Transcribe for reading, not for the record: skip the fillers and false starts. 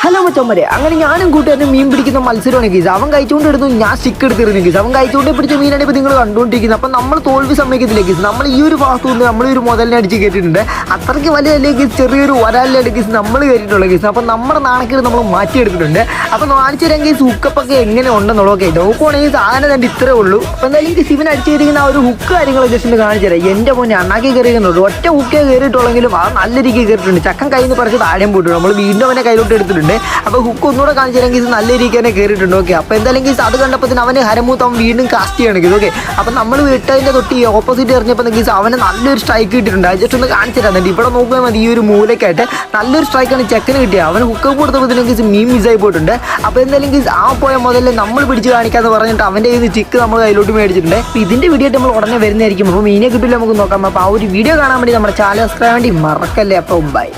Hello മച്ചന്മാരെ, അങ്ങനെ ഞാനും കൂട്ടുകാരനും മീൻ പിടിക്കുന്ന മത്സരമാണ് ഗീസ്. അവൻ കഴിച്ചുകൊണ്ടിരുന്നു, ഞാൻ സ്റ്റിക്ക് എടുത്തിരുന്നു ഗീസ്. അവൻ കഴിച്ചുകൊണ്ട് പിടിച്ച മീനാണ് ഇപ്പോൾ നിങ്ങൾ കണ്ടുകൊണ്ടിരിക്കുന്നത്. അപ്പം നമ്മൾ തോൽവി സമ്മതിക്കത്തില്ല ഗീസ്. നമ്മൾ ഈ ഒരു ഭാഗത്തു നിന്ന് നമ്മൾ ഒരു മുതലിനെ അടിച്ച് കയറ്റിയിട്ടുണ്ട്. അത്രയ്ക്ക് വലിയ ഗീസ്, ചെറിയൊരു ഒരാളിലാണ് ഗീസ് നമ്മൾ കയറ്റിയിട്ടുള്ള ഗീസ്. അപ്പം നമ്മുടെ നാണക്കേട് നമ്മൾ മാറ്റിയെടുത്തിട്ടുണ്ട്. അപ്പം കാണിച്ചു തരാൻ ഗീസ് ഹുക്കപ്പൊക്കെ എങ്ങനെ ഉണ്ടെന്നുള്ളത്. ഓക്കെ, നോക്കുവാണെങ്കിൽ സാധനം തന്നെ ഇത്രേ ഉള്ളൂ. അപ്പം എന്തായാലും ഗീസ് ഇവൻ അടിച്ചിരിക്കുന്ന ആ ഒരു ഹുക്ക് കാര്യങ്ങൾ ജസ്റ്റ് ഒന്ന് കാണിച്ചു തരാം. എൻ്റെ മോനെ അണ്ണാക്കി കയറിയുന്നുള്ളൂ. ഒറ്റ ഹുക്കേ കയറിയിട്ടുള്ളെങ്കിലും അത് നല്ല രീതിക്ക് കയറിയിട്ടുണ്ട്. ചക്കൻ കയ്യിൽ നിന്ന് പറിച്ച് താഴെയും പോയിട്ടുണ്ട്. നമ്മൾ വീണ്ടും അവനെ കയ്യിലോട്ട് എടുത്തിട്ടുണ്ട്. അപ്പോൾ ഹുക്ക് ഒന്നുകൂടെ കാണിച്ചില്ലെങ്കിൽ നല്ല രീതിക്ക് തന്നെ കയറിയിട്ടുണ്ട്. ഓക്കെ, അപ്പോൾ എന്തായാലും ഗീസ് അത് കണ്ടപ്പോൾ അവന് ഹരമൂത്ത് അവൻ വീണ്ടും കാസ്റ്റ് ചെയ്യണം ഗീസ്. ഓക്കെ, അപ്പോൾ നമ്മൾ വിട്ടതിൻ്റെ തൊട്ട് ഈ ഓപ്പോസിറ്റ് എറിഞ്ഞപ്പോൾ ഗീസ് അവന് നല്ലൊരു സ്ട്രൈക്ക് കിട്ടിയിട്ടുണ്ട്. അത് ജസ്റ്റ് ഒന്ന് കാണിച്ചു തരാം. ഇവിടെ നോക്കുമ്പോൾ മതി, ഈ ഒരു മൂലക്കായിട്ട് നല്ലൊരു സ്ട്രൈക്കാണ് ചെക്കന് കിട്ടിയത്. അവന് ഹുക്ക് കൊടുത്തപ്പോൾ ഗീസ് മീൻ മിസ്സായി പോയിട്ടുണ്ട്. അപ്പോൾ എന്തായാലും ഗീസ് ആ പോയ മുതലേ നമ്മൾ പിടിച്ച് കാണിക്കാമെന്ന് പറഞ്ഞിട്ട് അവൻ്റെ കയ്യിൽ നിന്ന് ചിക്ക് നമ്മൾ കയ്യിലോട്ട് മേടിച്ചിട്ടുണ്ട്. അപ്പോൾ ഇതിൻ്റെ വീഡിയോ നമ്മൾ ഉടനെ വരുന്നതായിരിക്കും. അപ്പോൾ മീനെ കിട്ടില്ല നമുക്ക് നോക്കാം. അപ്പോൾ ആ ഒരു വീഡിയോ കാണാൻ വേണ്ടി നമ്മുടെ ചാനൽ സബ്സ്ക്രൈബ് വേണ്ടി മറക്കല്ലേ. അപ്പോൾ ബൈ.